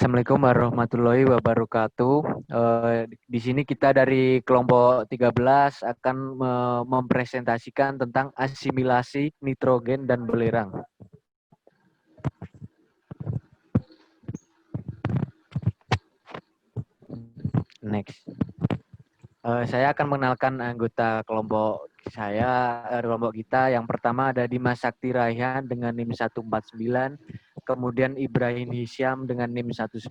Assalamualaikum warahmatullahi wabarakatuh. Di sini kita dari kelompok 13 akan mempresentasikan tentang asimilasi nitrogen dan belerang. Next. Saya akan mengenalkan anggota kelompok kelompok kita. Yang pertama ada Dimas Sakti Raihan dengan NIM 149, kemudian Ibrahim Hisyam dengan NIM 197,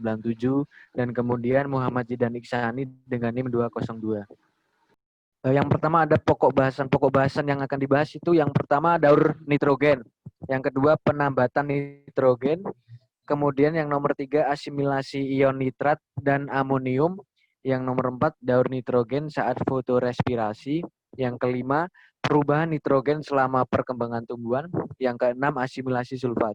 dan kemudian Muhammad Jidan Iksani dengan NIM 202. Yang pertama ada pokok bahasan yang akan dibahas itu yang pertama daur nitrogen, yang kedua penambatan nitrogen, kemudian yang nomor 3 asimilasi ion nitrat dan amonium, yang nomor 4 daur nitrogen saat fotorespirasi, yang kelima perubahan nitrogen selama perkembangan tumbuhan, yang keenam asimilasi sulfat.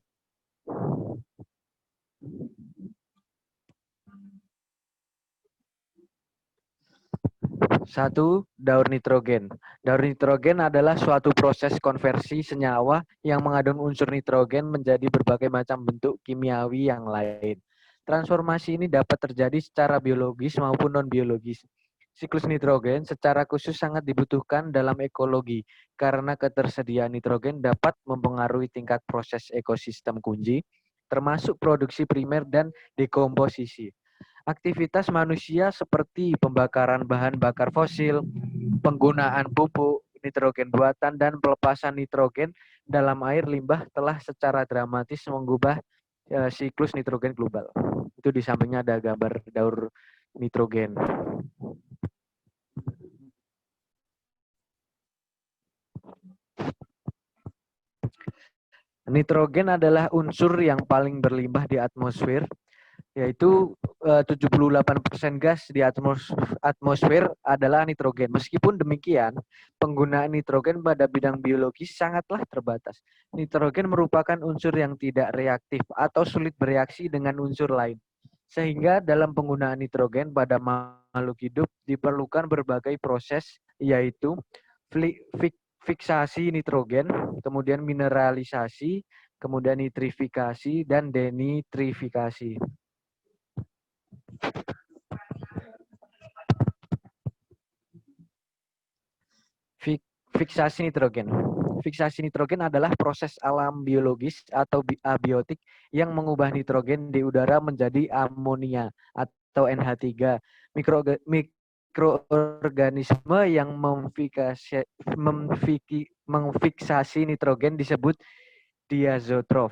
Satu, daur nitrogen. Daur nitrogen adalah suatu proses konversi senyawa yang mengandung unsur nitrogen menjadi berbagai macam bentuk kimiawi yang lain. Transformasi ini dapat terjadi secara biologis maupun non-biologis. Siklus nitrogen secara khusus sangat dibutuhkan dalam ekologi karena ketersediaan nitrogen dapat mempengaruhi tingkat proses ekosistem kunci, termasuk produksi primer dan dekomposisi. Aktivitas manusia seperti pembakaran bahan bakar fosil, penggunaan pupuk nitrogen buatan, dan pelepasan nitrogen dalam air limbah telah secara dramatis mengubah siklus nitrogen global. Itu di sampingnya ada gambar daur nitrogen. Nitrogen adalah unsur yang paling berlimbah di atmosfer, yaitu 78% gas di atmosfer adalah nitrogen. Meskipun demikian, penggunaan nitrogen pada bidang biologis sangatlah terbatas. Nitrogen merupakan unsur yang tidak reaktif atau sulit bereaksi dengan unsur lain. Sehingga dalam penggunaan nitrogen pada makhluk hidup diperlukan berbagai proses, yaitu fiksasi nitrogen, kemudian mineralisasi, kemudian nitrifikasi, dan denitrifikasi. Fiksasi nitrogen. Fiksasi nitrogen adalah proses alam biologis atau abiotik yang mengubah nitrogen di udara menjadi amonia atau NH3. Mikroorganisme yang memfiksasi nitrogen disebut diazotrof.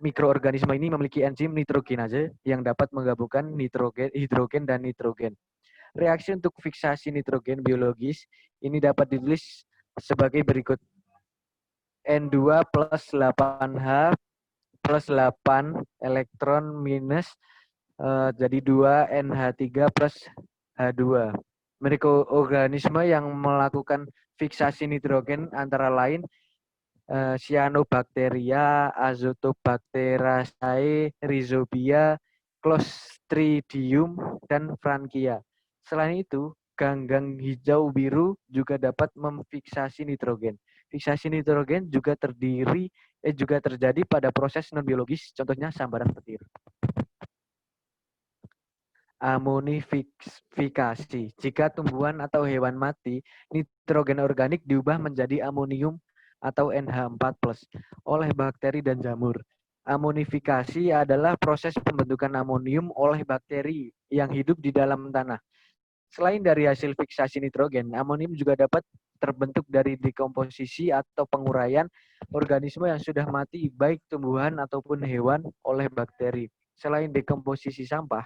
Mikroorganisme ini memiliki enzim nitrogenase yang dapat menggabungkan hidrogen dan nitrogen. Reaksi untuk fiksasi nitrogen biologis ini dapat ditulis sebagai berikut. N2 plus 8H plus 8 elektron minus jadi 2 NH3 plus H2. Mikroorganisme yang melakukan fiksasi nitrogen antara lain Cyanobacteria, Azotobacteriaceae, Rhizobia, Clostridium, dan Frankia. Selain itu, ganggang hijau biru juga dapat memfiksasi nitrogen. Fiksasi nitrogen juga terjadi pada proses non biologis, contohnya sambaran petir. Amonifikasi. Jika tumbuhan atau hewan mati, nitrogen organik diubah menjadi amonium atau NH4+ oleh bakteri dan jamur. Amonifikasi adalah proses pembentukan amonium oleh bakteri yang hidup di dalam tanah. Selain dari hasil fiksasi nitrogen, amonium juga dapat terbentuk dari dekomposisi atau penguraian organisme yang sudah mati, baik tumbuhan ataupun hewan, oleh bakteri. Selain dekomposisi sampah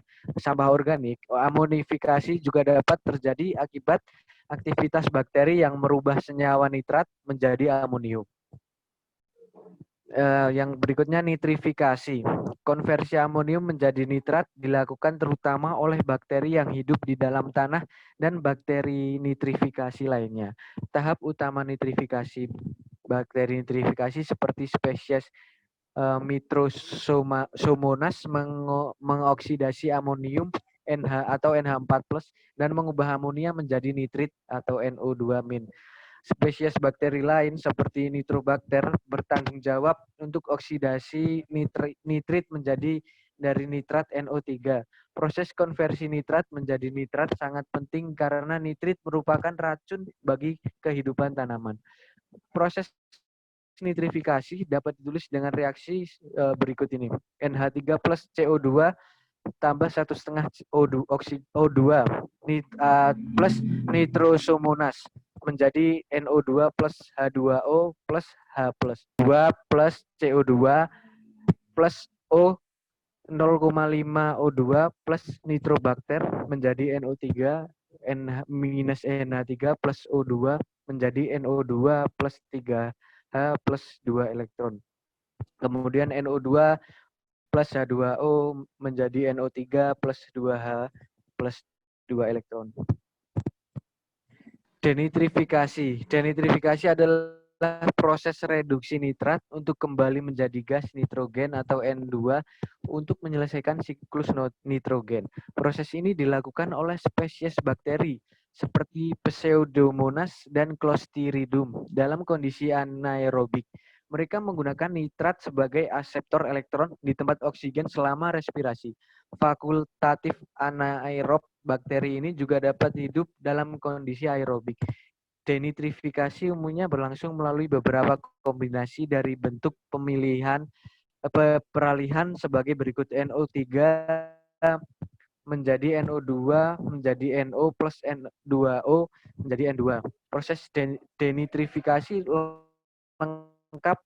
organik, amonifikasi juga dapat terjadi akibat aktivitas bakteri yang merubah senyawa nitrat menjadi amonium. Yang berikutnya nitrifikasi. Konversi amonium menjadi nitrat dilakukan terutama oleh bakteri yang hidup di dalam tanah dan bakteri nitrifikasi lainnya. Tahap utama nitrifikasi bakteri nitrifikasi seperti spesies Mitrosomonas mengoksidasi amonium NH atau NH4+ dan mengubah amonia menjadi nitrit atau NO2-. Spesies bakteri lain seperti Nitrobacter bertanggung jawab untuk oksidasi nitrit menjadi dari nitrat NO3. Proses konversi nitrat menjadi nitrat sangat penting karena nitrit merupakan racun bagi kehidupan tanaman. Proses nitrifikasi dapat ditulis dengan reaksi berikut ini. NH3 plus CO2 tambah 1,5 O2 plus nitrosomonas menjadi NO2 plus H2O plus H plus 2 plus CO2 plus O 0,5 O2 plus nitrobakter menjadi NO3 NH minus NH3 plus O2 menjadi NO2 plus 3H plus 2 elektron. Kemudian NO2 plus H2O menjadi NO3 plus 2H plus 2 elektron. Denitrifikasi. Denitrifikasi adalah proses reduksi nitrat untuk kembali menjadi gas nitrogen atau N2 untuk menyelesaikan siklus nitrogen. Proses ini dilakukan oleh spesies bakteri seperti Pseudomonas dan Clostridium dalam kondisi anaerobik. Mereka menggunakan nitrat sebagai aseptor elektron di tempat oksigen selama respirasi. Fakultatif anaerob bakteri ini juga dapat hidup dalam kondisi aerobik. Denitrifikasi umumnya berlangsung melalui beberapa kombinasi dari bentuk peralihan sebagai berikut: NO3 menjadi NO2 menjadi NO plus N2O menjadi N2. Proses denitrifikasi lengkap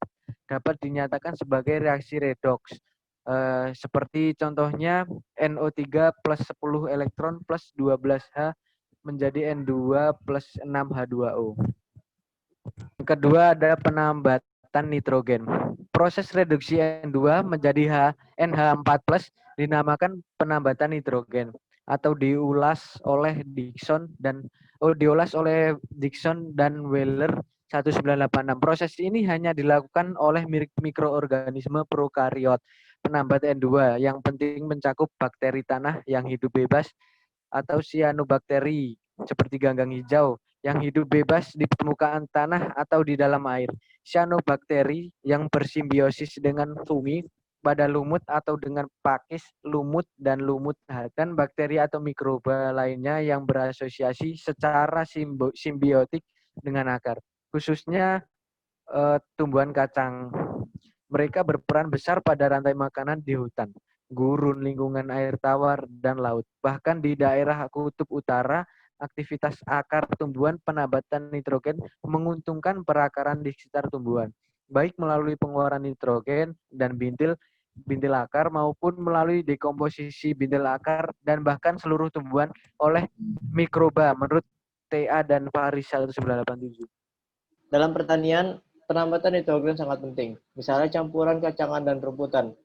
dapat dinyatakan sebagai reaksi redoks. Seperti contohnya NO3 plus 10 elektron plus 12H menjadi N2 plus 6H2O. Yang kedua ada penambatan nitrogen. Proses reduksi N2 menjadi NH4 plus dinamakan penambatan nitrogen atau diulas oleh Dixon dan Wheeler 1986. Proses ini hanya dilakukan oleh mikroorganisme prokariot. Penambat N2 yang penting mencakup bakteri tanah yang hidup bebas atau cyanobacteria seperti ganggang hijau yang hidup bebas di permukaan tanah atau di dalam air. Cyanobacteria yang bersimbiosis dengan fungi pada lumut atau dengan pakis lumut dan lumut, dan bakteri atau mikroba lainnya yang berasosiasi secara simbiotik dengan akar, khususnya tumbuhan kacang. Mereka berperan besar pada rantai makanan di hutan, gurun, lingkungan air tawar, dan laut. Bahkan di daerah kutub utara, aktivitas akar tumbuhan penambatan nitrogen menguntungkan perakaran di sekitar tumbuhan, baik melalui pengeluaran nitrogen dan bintil akar maupun melalui dekomposisi bintil akar dan bahkan seluruh tumbuhan oleh mikroba menurut TA dan Faris 1987. Dalam pertanian, penambatan nitrogen sangat penting. Misalnya campuran kacangan dan rumputan.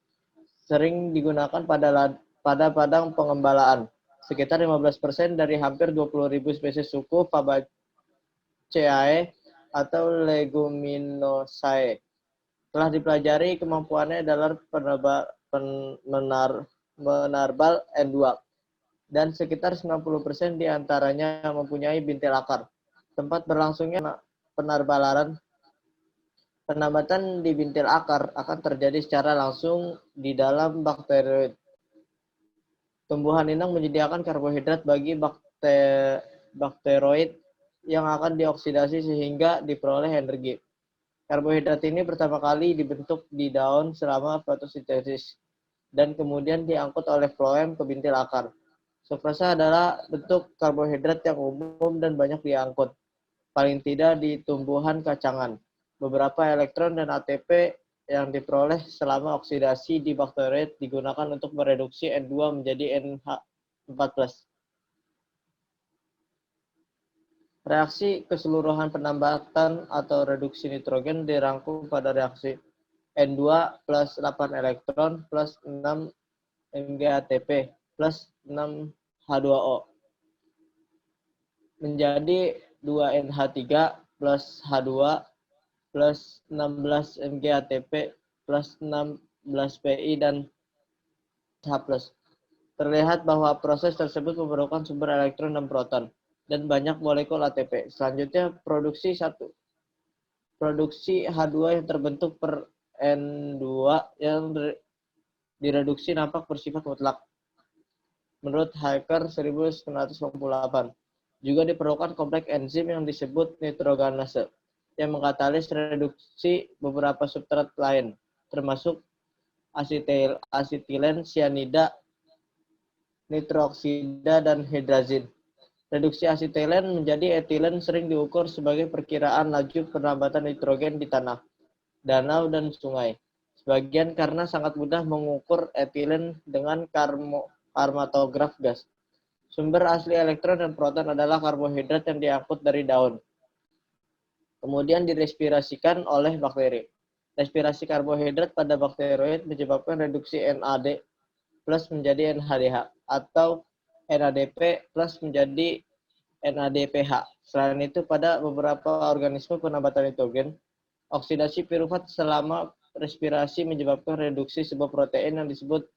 Sering digunakan pada padang pengembalaan. Sekitar 15% dari hampir 20.000 spesies suku Fabaceae atau Leguminosae. Telah dipelajari kemampuannya dalam menarbal N2. Dan sekitar 90% diantaranya mempunyai bintil akar. Tempat berlangsungnya penambatan di bintil akar akan terjadi secara langsung di dalam bakteroid. Tumbuhan inang menyediakan karbohidrat bagi bakteroid yang akan dioksidasi sehingga diperoleh energi. Karbohidrat ini pertama kali dibentuk di daun selama fotosintesis dan kemudian diangkut oleh floem ke bintil akar. Sukrosa adalah bentuk karbohidrat yang umum dan banyak diangkut, paling tidak di tumbuhan kacangan. Beberapa elektron dan ATP yang diperoleh selama oksidasi di bakteroid digunakan untuk mereduksi N2 menjadi NH4+. Reaksi keseluruhan penambatan atau reduksi nitrogen dirangkum pada reaksi N2 plus 8 elektron plus 6 Mg ATP plus 6 H2O menjadi 2 NH3 plus H2 plus 16 Mg ATP plus 16 Pi dan H+. Terlihat bahwa proses tersebut memerlukan sumber elektron dan proton dan banyak molekul ATP. Selanjutnya produksi H2 yang terbentuk per N2 yang direduksi nampak bersifat mutlak. Menurut Hacker 1998, juga diperlukan kompleks enzim yang disebut nitrogenase yang mengkatalis reduksi beberapa substrat lain, termasuk asetilen, sianida, nitroksida, dan hidrazin. Reduksi asetilen menjadi etilen sering diukur sebagai perkiraan laju penambatan nitrogen di tanah, danau, dan sungai. Sebagian karena sangat mudah mengukur etilen dengan karmatograf gas. Sumber asli elektron dan proton adalah karbohidrat yang diangkut dari daun, kemudian direspirasikan oleh bakteri. Respirasi karbohidrat pada bakteroid menyebabkan reduksi NAD plus menjadi NADH atau NADP plus menjadi NADPH. Selain itu, pada beberapa organisme penambatan nitrogen, oksidasi pirufat selama respirasi menyebabkan reduksi sebuah protein yang disebut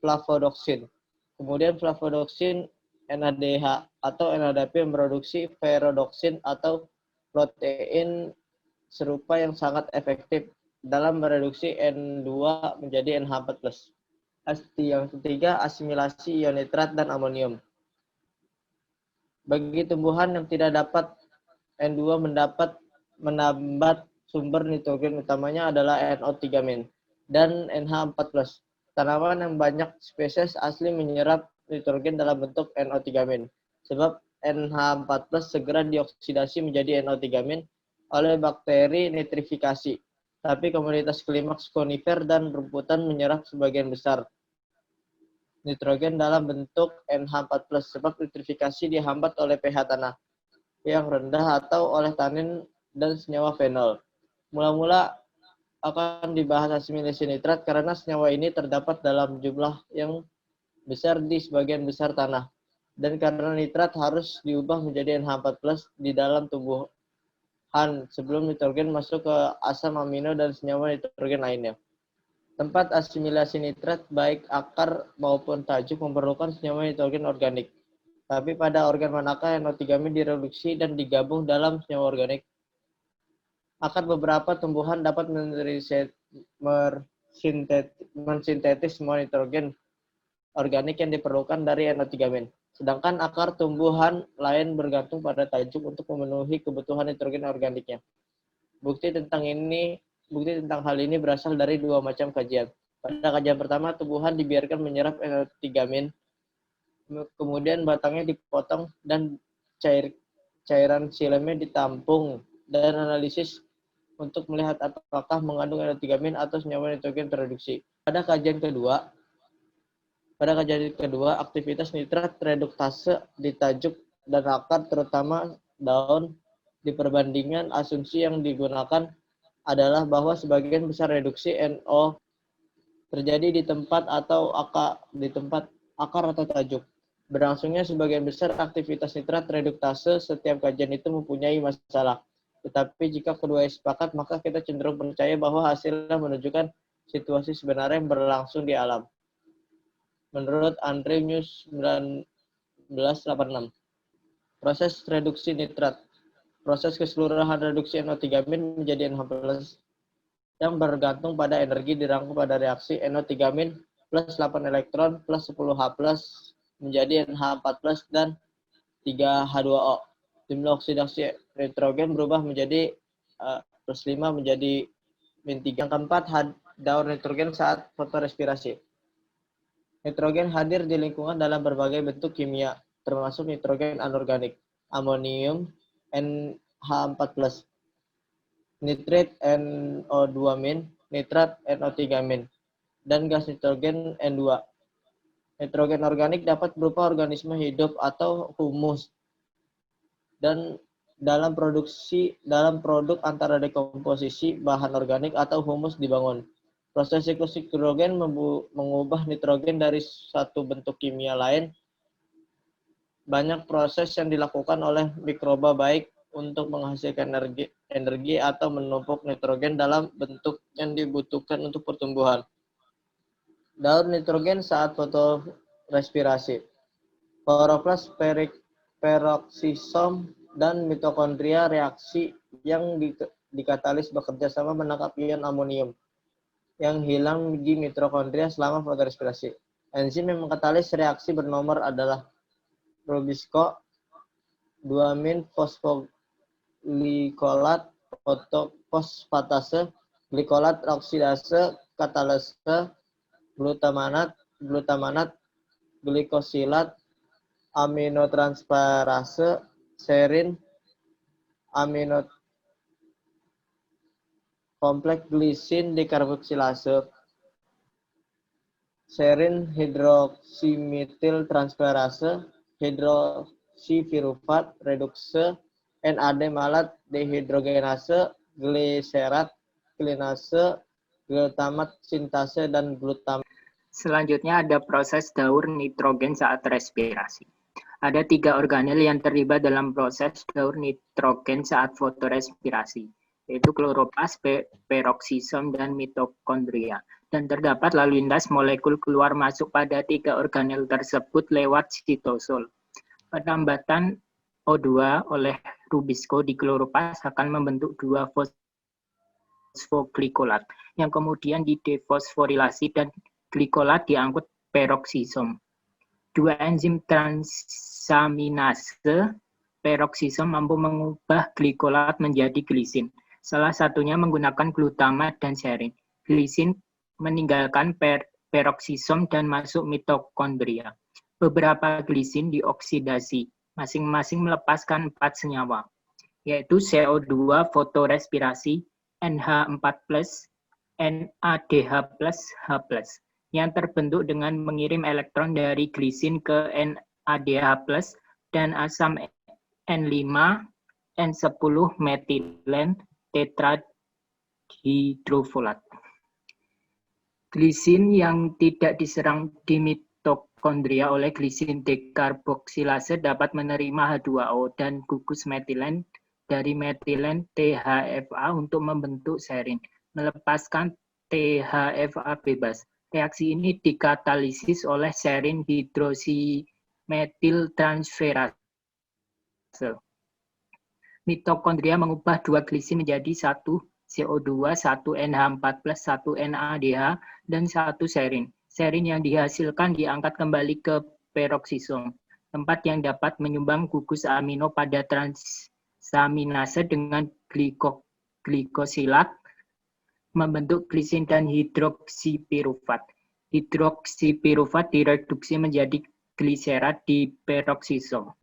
flavodoksin. Kemudian flavodoksin NADH atau NADP memproduksi ferrodoksin atau protein serupa yang sangat efektif dalam mereduksi N2 menjadi NH4+. Yang ketiga, asimilasi ion nitrat dan amonium. Bagi tumbuhan yang tidak dapat N2 menambat sumber nitrogen utamanya adalah NO3- dan NH4+. Tanaman yang banyak spesies asli menyerap nitrogen dalam bentuk NO3-, sebab NH4+ segera dioksidasi menjadi NO3- oleh bakteri nitrifikasi. Tapi komunitas klimaks konifer dan rumputan menyerap sebagian besar nitrogen dalam bentuk NH4+, sebab nitrifikasi dihambat oleh pH tanah yang rendah atau oleh tanin dan senyawa fenol. Mula-mula akan dibahas asimilasi nitrat karena senyawa ini terdapat dalam jumlah yang besar di sebagian besar tanah. Dan karena nitrat harus diubah menjadi NH4+ di dalam tumbuhan sebelum nitrogen masuk ke asam amino dan senyawa nitrogen lainnya. Tempat asimilasi nitrat baik akar maupun tajuk memerlukan senyawa nitrogen organik. Tapi pada organ manakah NO3- direduksi dan digabung dalam senyawa organik? Akar beberapa tumbuhan dapat mensintetis semua nitrogen organik yang diperlukan dari NO3-. Sedangkan akar tumbuhan lain bergantung pada tajuk untuk memenuhi kebutuhan nitrogen organiknya. Bukti tentang hal ini berasal dari dua macam kajian. Pada kajian pertama, tumbuhan dibiarkan menyerap NO3-, kemudian batangnya dipotong dan cairan silemnya ditampung dan analisis untuk melihat apakah mengandung NO3- atau senyawa nitrogen tereduksi. Pada kajian kedua, aktivitas nitrat reduktase di tajuk dan akar, terutama daun, di perbandingan asumsi yang digunakan adalah bahwa sebagian besar reduksi NO terjadi di tempat akar atau tajuk. Berlangsungnya sebagian besar aktivitas nitrat reduktase setiap kajian itu mempunyai masalah. Tetapi jika kedua sepakat, maka kita cenderung percaya bahwa hasilnya menunjukkan situasi sebenarnya yang berlangsung di alam. Menurut Andre News 1986, proses reduksi nitrat. Proses keseluruhan reduksi NO3- menjadi NH+ yang bergantung pada energi dirangkum pada reaksi NO3- plus 8 elektron plus 10 H+ menjadi NH4+ dan 3H2O. Jumlah oksidasi nitrogen berubah menjadi plus 5 menjadi -3. Yang keempat, daur nitrogen saat fotorespirasi. Nitrogen hadir di lingkungan dalam berbagai bentuk kimia, termasuk nitrogen anorganik, amonium, NH4+, nitrit NO2-, nitrat NO3-, dan gas nitrogen N2. Nitrogen organik dapat berupa organisme hidup atau humus dan dalam produk antara dekomposisi bahan organik atau humus dibangun. Proses siklus nitrogen mengubah nitrogen dari satu bentuk kimia lain. Banyak proses yang dilakukan oleh mikroba baik untuk menghasilkan energi atau menumpuk nitrogen dalam bentuk yang dibutuhkan untuk pertumbuhan. Daur nitrogen saat fotorespirasi. Kloroplas, peroksisom, dan mitokondria reaksi yang dikatalis bekerja sama menangkap ion amonium. yang hilang di mitokondria selama fotorespirasi. Enzim yang mengkatalis reaksi bernomor adalah rubisco, 2-amin fosfolikolat, fosfatase, glikolat oksidase, katalase, glutamanat, glikosilat, aminotransferase, serin, kompleks glisin dekarboksilase, serin hidroksimetil transferase, hidroksipirufat reduksi, NAD malat dehidrogenase, gliserat klinase, glutamat sintase, dan glutamat. Selanjutnya ada proses daur nitrogen saat respirasi. Ada 3 organel yang terlibat dalam proses daur nitrogen saat fotorespirasi, yaitu kloroplas, peroksisom, dan mitokondria. Dan terdapat lalu lintas molekul keluar masuk pada 3 organel tersebut lewat sitosol. Penambatan O2 oleh rubisco di kloroplas akan membentuk 2 fosfoglikolat, yang kemudian didefosforilasi dan glikolat diangkut peroksisom. 2 enzim transaminase peroksisom mampu mengubah glikolat menjadi glisin. Salah satunya menggunakan glutamat dan serin. Glisin meninggalkan peroksisom dan masuk mitokondria. Beberapa glisin dioksidasi, masing-masing melepaskan 4 senyawa, yaitu CO2 fotorespirasi, NH4+, NADH+, H+, yang terbentuk dengan mengirim elektron dari glisin ke NADH+, dan asam N5, N10 metilen tetrahidrofolat. Glisin yang tidak diserang di mitokondria oleh glisin dekarboksilase dapat menerima H2O dan gugus metilen dari metilen THFA untuk membentuk serin, melepaskan THFA bebas. Reaksi ini dikatalisis oleh serin hidroksimetiltransferase. Mitokondria mengubah 2 glisin menjadi 1 CO2, 1 NH4+, 1 NADH, dan 1 serin. Serin yang dihasilkan diangkat kembali ke peroksisom, tempat yang dapat menyumbang gugus amino pada transaminase dengan glikosilat, membentuk glisin dan hidroksipirufat. Hidroksipirufat direduksi menjadi gliserat di peroksisom.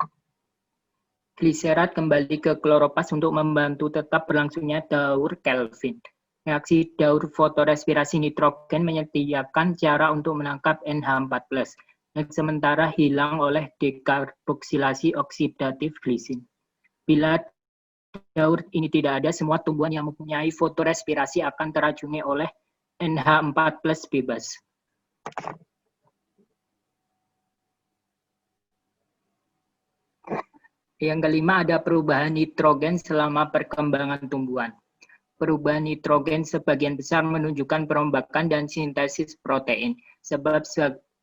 Gliserat kembali ke kloroplas untuk membantu tetap berlangsungnya daur Kelvin. Reaksi daur fotorespirasi nitrogen menyediakan cara untuk menangkap NH4+, yang sementara hilang oleh dekarboksilasi oksidatif glisin. Bila daur ini tidak ada, semua tumbuhan yang mempunyai fotorespirasi akan teracuni oleh NH4+ bebas. Yang kelima, ada perubahan nitrogen selama perkembangan tumbuhan. Perubahan nitrogen sebagian besar menunjukkan perombakan dan sintesis protein, sebab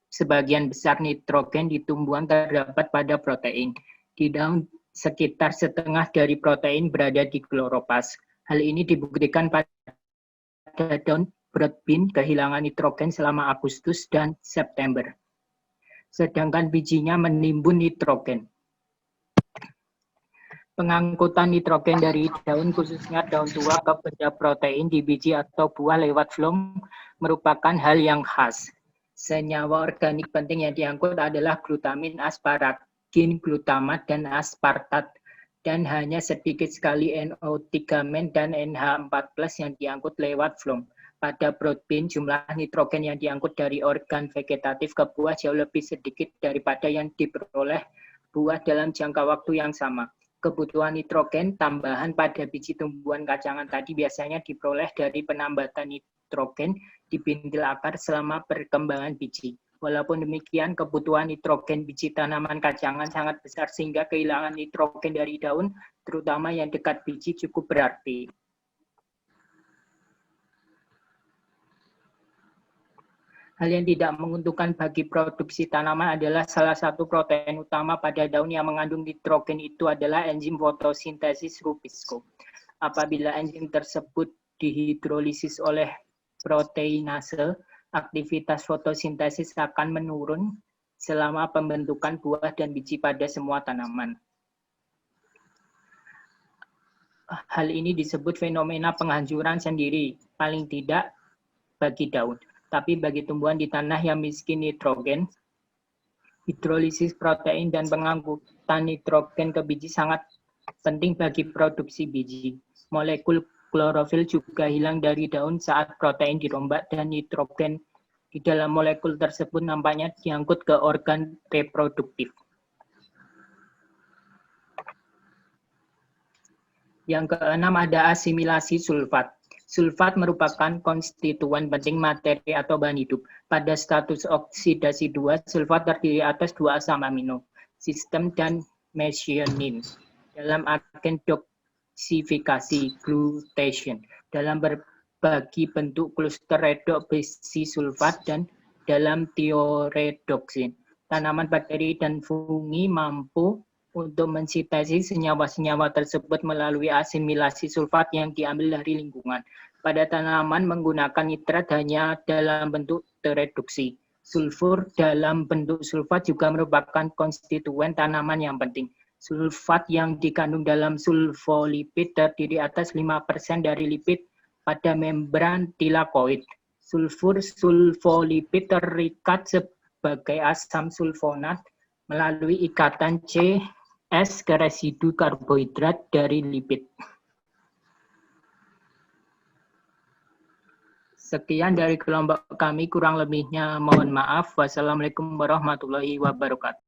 sebagian besar nitrogen di tumbuhan terdapat pada protein. Di daun, sekitar setengah dari protein berada di kloroplas. Hal ini dibuktikan pada daun broad bean kehilangan nitrogen selama Agustus dan September, sedangkan bijinya menimbun nitrogen. Pengangkutan nitrogen dari daun, khususnya daun tua, ke benda protein di biji atau buah lewat floem merupakan hal yang khas. Senyawa organik penting yang diangkut adalah glutamin, asparagin, glutamat, dan aspartat, dan hanya sedikit sekali NO3-men dan NH4+ yang diangkut lewat floem. Pada broad bean, jumlah nitrogen yang diangkut dari organ vegetatif ke buah jauh lebih sedikit daripada yang diperoleh buah dalam jangka waktu yang sama. Kebutuhan nitrogen tambahan pada biji tumbuhan kacangan tadi biasanya diperoleh dari penambatan nitrogen di bintil akar selama perkembangan biji. Walaupun demikian, kebutuhan nitrogen biji tanaman kacangan sangat besar sehingga kehilangan nitrogen dari daun, terutama yang dekat biji, cukup berarti. Hal yang tidak menguntungkan bagi produksi tanaman adalah salah satu protein utama pada daun yang mengandung nitrogen itu adalah enzim fotosintesis rubisco. Apabila enzim tersebut dihidrolisis oleh proteinase, aktivitas fotosintesis akan menurun selama pembentukan buah dan biji pada semua tanaman. Hal ini disebut fenomena penghancuran sendiri, paling tidak bagi daun. Tapi bagi tumbuhan di tanah yang miskin nitrogen, hidrolisis protein dan pengangkutan nitrogen ke biji sangat penting bagi produksi biji. Molekul klorofil juga hilang dari daun saat protein dirombak dan nitrogen di dalam molekul tersebut nampaknya diangkut ke organ reproduktif. Yang keenam ada asimilasi sulfat. Sulfat merupakan konstituen penting materi atau bahan hidup. Pada status oksidasi 2, sulfat terdiri atas 2 asam amino, sistem dan methionine. Dalam agen deoksifikasi, glutation. Dalam berbagi bentuk kluster redoksi sulfat dan dalam tioredoksin. Tanaman, bakteri, dan fungi mampu untuk mensintesis senyawa-senyawa tersebut melalui asimilasi sulfat yang diambil dari lingkungan. Pada tanaman menggunakan nitrat hanya dalam bentuk tereduksi. Sulfur dalam bentuk sulfat juga merupakan konstituen tanaman yang penting. Sulfat yang dikandung dalam sulfolipid terdiri atas 5% dari lipid pada membran tilakoid. Sulfolipid terikat sebagai asam sulfonat melalui ikatan C/S ke residu karbohidrat dari lipid. Sekian dari kelompok kami, kurang lebihnya mohon maaf. Wassalamualaikum warahmatullahi wabarakatuh.